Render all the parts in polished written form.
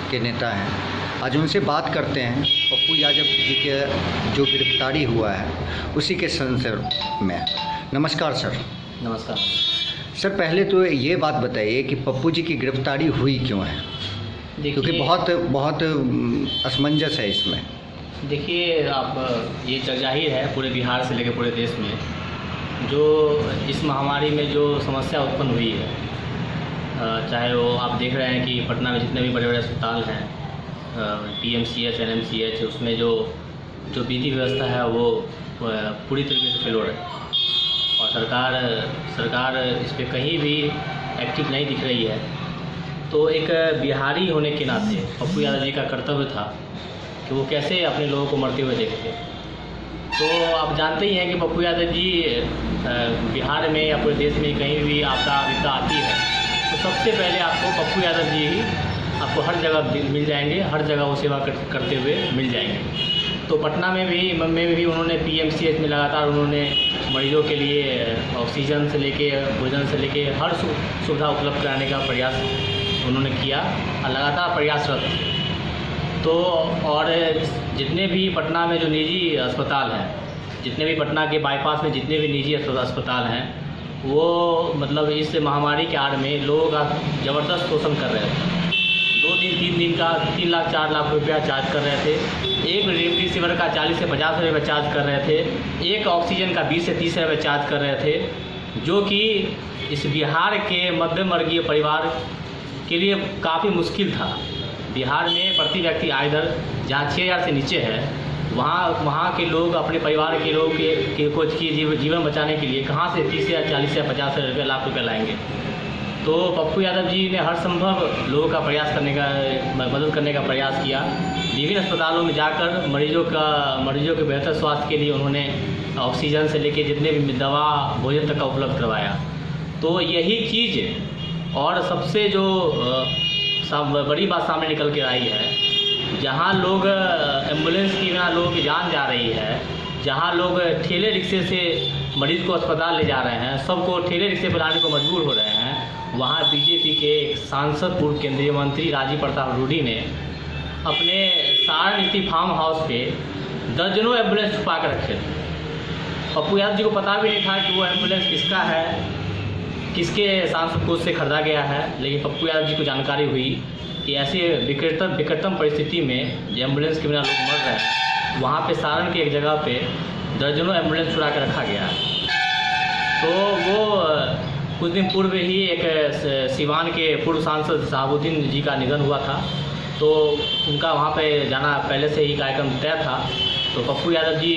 के नेता हैं। आज उनसे बात करते हैं पप्पू यादव जी के जो गिरफ्तारी हुआ है उसी के संदर्भ में। नमस्कार सर। नमस्कार सर, पहले तो ये बात बताइए कि पप्पू जी की गिरफ्तारी हुई क्यों है, क्योंकि बहुत असमंजस है इसमें। देखिए, आप ये जाहिर है पूरे बिहार से लेकर पूरे देश में जो इस महामारी में जो समस्या उत्पन्न हुई है, चाहे वो आप देख रहे हैं कि पटना में जितने भी बड़े बड़े अस्पताल हैं, PMCH, NMCH, उसमें जो विधि व्यवस्था है वो पूरी तरीके से फेलोर है और सरकार इस पर कहीं भी एक्टिव नहीं दिख रही है। तो एक बिहारी होने के नाते पप्पू यादव जी का कर्तव्य था कि वो कैसे अपने लोगों को मरते हुए देखते। तो आप जानते ही हैं कि पप्पू यादव जी बिहार में या पूरे देश में कहीं भी आपदा विपदा आती है तो सबसे पहले आपको पप्पू यादव जी ही आपको हर जगह मिल जाएंगे, हर जगह वो सेवा करते हुए मिल जाएंगे। तो पटना में भी उन्होंने PMCH में लगातार उन्होंने मरीजों के लिए ऑक्सीजन से लेके भोजन से लेके हर सुविधा उपलब्ध कराने का प्रयास उन्होंने किया और लगातार प्रयासरत थे। तो और जितने भी पटना में जो निजी अस्पताल हैं, जितने भी पटना के बाईपास में जितने भी निजी अस्पताल हैं, वो मतलब इस महामारी के आड़ में लोगों का ज़बरदस्त शोषण कर रहे थे। 2 दिन 3 दिन का 3 लाख 4 लाख रुपया चार्ज कर रहे थे। एक रेमडेसिविर का 40 से 50 रुपये चार्ज कर रहे थे। एक ऑक्सीजन का 20 से 30 रुपये चार्ज कर रहे थे, जो कि इस बिहार के मध्यम वर्गीय परिवार के लिए काफ़ी मुश्किल था। बिहार में प्रति व्यक्ति आय दर जहाँ 6,000 से नीचे है, वहाँ के लोग अपने परिवार के लोग के जीवन बचाने के लिए कहाँ से 30 या 40 या 50 रुपये लाख रुपये लाएंगे। तो पप्पू यादव जी ने हर संभव लोगों का प्रयास करने का मदद करने का प्रयास किया। विभिन्न अस्पतालों में जाकर मरीजों के बेहतर स्वास्थ्य के लिए उन्होंने ऑक्सीजन से लेकर जितने भी दवा भोजन तक का उपलब्ध करवाया। तो यही चीज़ और सबसे जो बड़ी बात सामने निकल के आई है, जहाँ लोग एम्बुलेंस की बिना लोगों की जान जा रही है, जहाँ लोग ठेले रिक्शे से मरीज़ को अस्पताल ले जा रहे हैं, सबको ठेले रिक्शे पर लाने को मजबूर हो रहे हैं, वहाँ बीजेपी के एक सांसद पूर्व केंद्रीय मंत्री राजीव प्रताप रूडी ने अपने सारण स्थित फार्म हाउस पे दर्जनों एम्बुलेंस छुपा कर रखे थे। पप्पू यादव जी को पता भी नहीं था कि वो एम्बुलेंस किसका है, किसके सांसद कोष से खरीदा गया है। लेकिन पप्पू यादव जी को जानकारी हुई कि ऐसे विकटतम परिस्थिति में जो एम्बुलेंस के बिना लोग मर रहे हैं, वहाँ पे सारण की एक जगह पे दर्जनों एम्बुलेंस छुड़ा कर रखा गया है। तो वो कुछ दिन पूर्व ही एक सिवान के पूर्व सांसद शहाबुद्दीन जी का निधन हुआ था, तो उनका वहाँ पे जाना पहले से ही कार्यक्रम तय था। तो पप्पू यादव जी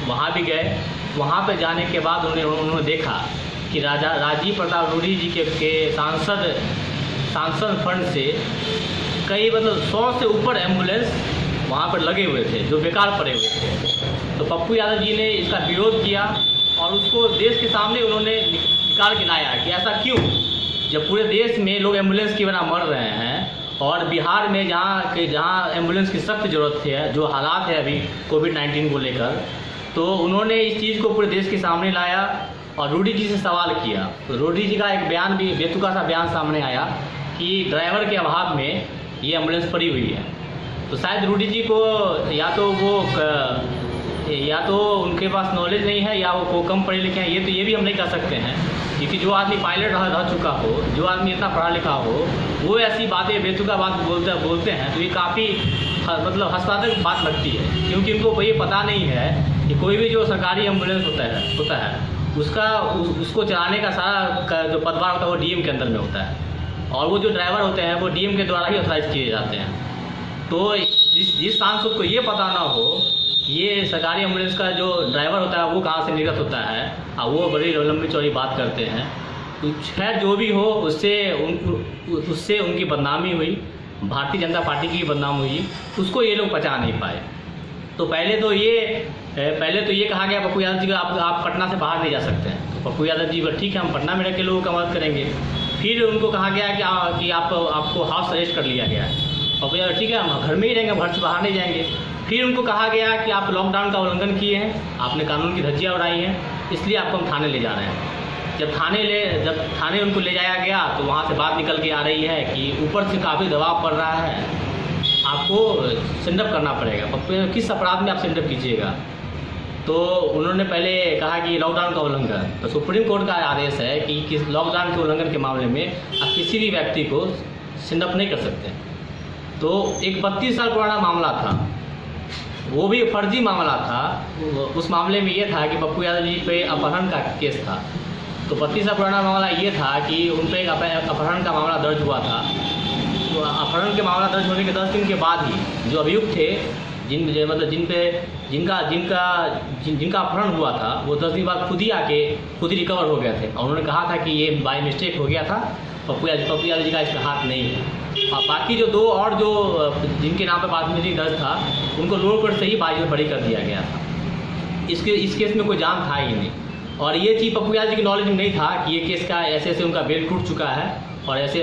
वहाँ भी गए। वहाँ पे जाने के बाद उन्होंने देखा कि राजीव प्रताप रूडी जी के सांसद फंड से कई 100 से ऊपर एम्बुलेंस वहाँ पर लगे हुए थे जो बेकार पड़े हुए थे। तो पप्पू यादव जी ने इसका विरोध किया और उसको देश के सामने उन्होंने निकाल के लाया कि ऐसा क्यों, जब पूरे देश में लोग एम्बुलेंस के बिना मर रहे हैं और बिहार में जहाँ एम्बुलेंस की सख्त ज़रूरत है, जो हालात है अभी कोविड-19 को लेकर, तो उन्होंने इस चीज़ को पूरे देश के सामने लाया और रूडी जी से सवाल किया। तो रूडी जी का एक बयान भी बेतुका सा बयान सामने आया कि ड्राइवर के अभाव में ये एम्बुलेंस पड़ी हुई है। तो शायद रूडी जी को या तो उनके पास नॉलेज नहीं है या वो कम पढ़े लिखे हैं, ये भी हम नहीं कह सकते हैं, क्योंकि जो आदमी पायलट रह चुका हो, जो आदमी इतना पढ़ा लिखा हो, वो ऐसी बातें बेतुका बात बोलते हैं तो ये काफ़ी हास्यास्पद बात लगती है। क्योंकि उनको ये पता नहीं है कि कोई भी जो सरकारी एम्बुलेंस होता है उसको चलाने का सारा जो पदभार होता है वो DM के अंदर में होता है और वो जो ड्राइवर होते हैं वो DM के द्वारा ही ऑथराइज किए जाते हैं। तो जिस सांसद को ये पता ना हो ये सरकारी एम्बुलेंस का जो ड्राइवर होता है वो कहाँ से निर्गत होता है और वो बड़ी लंबी चौड़ी बात करते हैं, तो खैर जो भी हो उससे उनकी बदनामी हुई, भारतीय जनता पार्टी की बदनाम हुई, उसको ये लोग पचा नहीं पाए। तो पहले तो ये कहा गया पप्पू यादव जी को आप पटना से बाहर नहीं जा सकते हैं। तो पप्पू यादव जी बोले ठीक है, हम पटना में रह के लोगों का मदद करेंगे। फिर उनको कहा गया कि आपको हाउस अरेस्ट कर लिया गया है। पप्पू यादव ठीक है, हम घर में ही रहेंगे, घर से बाहर नहीं जाएंगे। फिर उनको कहा गया कि आप लॉकडाउन का उल्लंघन किए हैं, आपने कानून की धज्जियाँ उड़ाई हैं, इसलिए आपको हम थाने ले जा रहे हैं। जब थाने उनको ले जाया गया तो वहाँ से बात निकल के आ रही है कि ऊपर से काफ़ी दबाव पड़ रहा है आपको सेंडअप करना पड़ेगा। पप्पू किस अपराध में आप सेंडअप कीजिएगा? तो उन्होंने पहले कहा कि लॉकडाउन का उल्लंघन, तो सुप्रीम कोर्ट का आदेश है कि लॉकडाउन के उल्लंघन के मामले में आप किसी भी व्यक्ति को सेंडअप नहीं कर सकते। तो एक 32 साल पुराना मामला था, वो भी फर्जी मामला था। उस मामले में ये था कि पप्पू यादव जी पे अपहरण का केस था। तो 32 साल पुराना मामला ये था कि उन पर एक अपहरण का मामला दर्ज हुआ था। तो अपहरण के मामला दर्ज होने के 10 दिन के बाद ही जो अभियुक्त थे, जिनका अपहरण हुआ था, वो 10 दिन बाद खुद ही रिकवर हो गए थे। और उन्होंने कहा था कि ये बाय मिस्टेक हो गया था, पप्पू यादव जी का इसमें हाथ नहीं है। और बाकी जो 2 और जो जिनके नाम पर प्राथमिकी दर्ज था, उनको लोअर कोर्ट से ही बरी कर दिया गया था। इस केस में कोई जान था ही नहीं। और ये चीज़ पप्पू यादव जी की नॉलेज में नहीं था कि ये केस का ऐसे उनका बेल टूट चुका है और ऐसे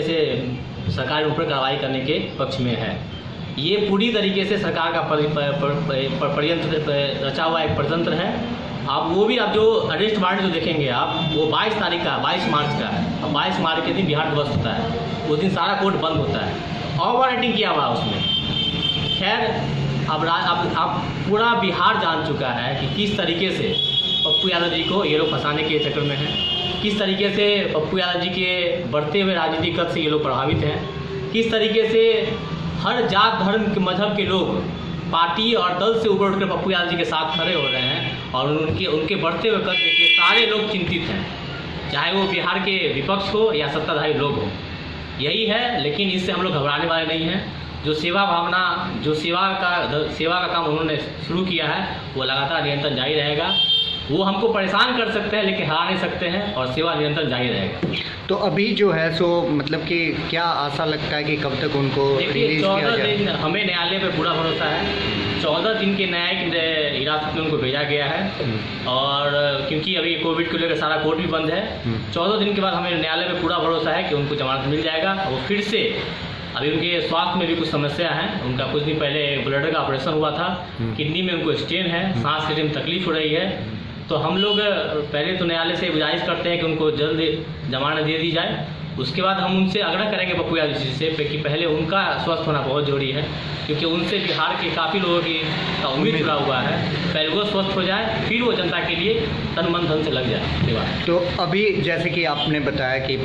सरकार उन पर कार्रवाई करने के पक्ष में है। ये पूरी तरीके से सरकार का रचा हुआ एक परतंत्र है। आप जो अरेस्ट वारंट जो देखेंगे आप, वो 22 मार्च का है। और 22 मार्च के दिन बिहार दिवस होता है, उस दिन सारा कोर्ट बंद होता है। ओवर राइटिंग किया हुआ उसमें। खैर, अब पूरा बिहार जान चुका है कि किस तरीके से पप्पू यादव जी को ये लोग फंसाने के चक्कर में हैं, किस तरीके से पप्पू यादव जी के बढ़ते हुए राजनीतिक कद से ये लोग प्रभावित हैं, किस तरीके से हर जात धर्म के मजहब के लोग पार्टी और दल से ऊपर उठकर पप्पू यादव जी के साथ खड़े हो रहे हैं। और उनके बढ़ते हुए कद के सारे लोग चिंतित हैं, चाहे वो बिहार के विपक्ष हो या सत्ताधारी लोग हो। यही है, लेकिन इससे हम लोग घबराने वाले नहीं हैं। जो सेवा भावना, जो सेवा का काम उन्होंने शुरू किया है, वो लगातार निरंतर जारी रहेगा। वो हमको परेशान कर सकते हैं लेकिन हरा नहीं सकते हैं, और सेवा निरंतर जारी रहेगा। तो अभी जो है सो मतलब कि क्या आशा लगता है कि कब तक उनको रिलीज किया जाए? 14 दिन हमें न्यायालय पे पूरा भरोसा है। 14 दिन के न्यायिक हिरासत में उनको भेजा गया है। और क्योंकि अभी कोविड को लेकर सारा कोर्ट भी बंद है, 14 दिन के बाद हमें न्यायालय पे पूरा भरोसा है कि उनको जमानत मिल जाएगा। वो फिर से, अभी उनके स्वास्थ्य में भी कुछ समस्या है। उनका कुछ दिन पहले ब्लडर का ऑपरेशन हुआ था, किडनी में उनको स्टेन है, सांस लेने में तकलीफ हो रही है। तो हम लोग पहले तो न्यायालय से गुजारिश करते हैं कि उनको जल्द जमानत दे दी जाए। उसके बाद हम उनसे आग्रह करेंगे पप्पू यादव जी से कि पहले उनका स्वस्थ होना बहुत जरूरी है, क्योंकि उनसे बिहार के काफ़ी लोगों की उम्मीद जुड़ा हुआ है। पहले वो स्वस्थ हो जाए, फिर वो जनता के लिए तन मन धन से लग जाए। तो अभी जैसे कि आपने बताया कि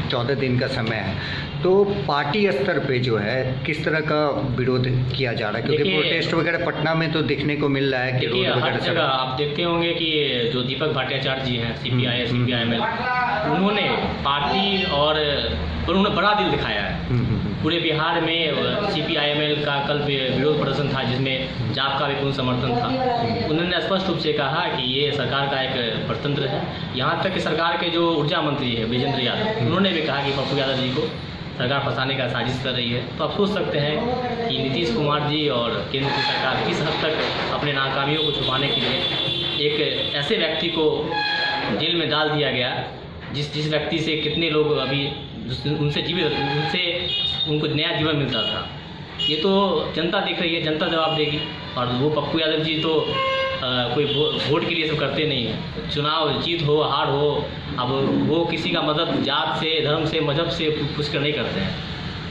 14 दिन का समय है, तो पार्टी स्तर पे जो है किस तरह का विरोध किया जा रहा है? क्योंकि प्रोटेस्ट वगैरह पटना में तो देखने को मिल रहा है कि रोड हर जगह आप देखते होंगे कि जो दीपक भट्टाचार्य जी हैं, CPIML, उन्होंने पार्टी और उन्होंने बड़ा दिल दिखाया है। पूरे बिहार में CPIML का कल विरोध प्रदर्शन था, जिसमें जाप का भी पूर्ण समर्थन था। उन्होंने स्पष्ट रूप से कहा कि ये सरकार का एक परतंत्र है। यहाँ तक कि सरकार के जो ऊर्जा मंत्री है विजेंद्र यादव, उन्होंने भी कहा कि पप्पू यादव जी को सरकार फंसाने का साजिश कर रही है। तो आप सोच सकते हैं कि नीतीश कुमार जी और केंद्र की सरकार किस हद तक अपने नाकामियों को छुपाने के लिए एक ऐसे व्यक्ति को जेल में डाल दिया गया, जिस व्यक्ति से कितने लोग अभी उनको नया जीवन मिलता था। ये तो जनता देख रही है, जनता जवाब देगी। और वो पप्पू यादव जी तो कोई वोट के लिए सब करते नहीं है। चुनाव जीत हो हार हो, अब वो किसी का मदद जात से, धर्म से, मजहब से पूछकर नहीं करते हैं।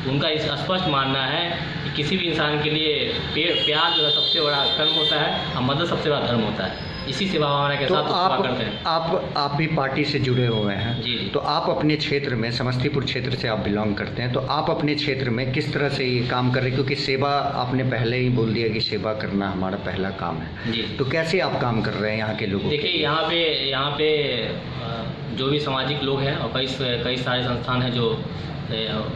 उनका इस स्पष्ट मानना है कि किसी भी इंसान के लिए प्यार जो है सबसे बड़ा कर्म होता है और मदद सबसे बड़ा धर्म होता है। इसी सेवा भावना के साथ सेवा करते हैं। आप भी पार्टी से जुड़े हुए हैं जी। तो आप अपने क्षेत्र में, समस्तीपुर क्षेत्र से आप बिलोंग करते हैं, तो आप अपने क्षेत्र में किस तरह से ये काम कर रहे हैं? क्योंकि सेवा, आपने पहले ही बोल दिया कि सेवा करना हमारा पहला काम है जी। तो कैसे आप काम कर रहे हैं यहाँ के लोगों? देखिए, यहाँ पे जो भी सामाजिक लोग हैं और कई सारे संस्थान हैं जो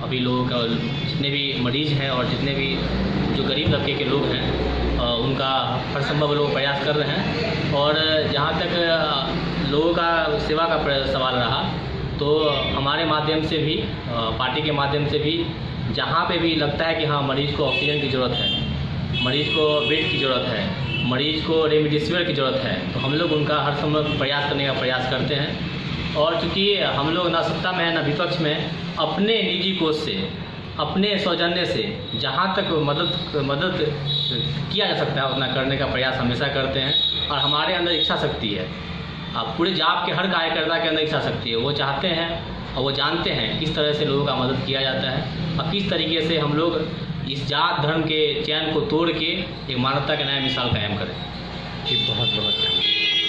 अभी लोगों का, जितने भी मरीज हैं और जितने भी जो गरीब तबके के लोग हैं, उनका हर संभव लोग प्रयास कर रहे हैं। और जहाँ तक लोगों का सेवा का सवाल रहा, तो हमारे माध्यम से भी, पार्टी के माध्यम से भी, जहाँ पे भी लगता है कि हाँ मरीज़ को ऑक्सीजन की ज़रूरत है, मरीज़ को बेड की ज़रूरत है, मरीज़ को रेमडेसिविर की ज़रूरत है, तो हम लोग उनका हर संभव प्रयास करने का प्रयास करते हैं। और चूँकि हम लोग ना सत्ता में है ना विपक्ष में, अपने निजी कोष से, अपने सौजन्य से जहाँ तक मदद किया जा सकता है उतना करने का प्रयास हमेशा करते हैं। और हमारे अंदर इच्छा शक्ति है, अब पूरे जाप के हर कार्यकर्ता के अंदर इच्छा शक्ति है। वो चाहते हैं और वो जानते हैं किस तरह से लोगों का मदद किया जाता है और किस तरीके से हम लोग इस जात धर्म के चैन को तोड़ के एक मानवता के नया मिसाल कायम करें। जी बहुत बहुत धन्यवाद।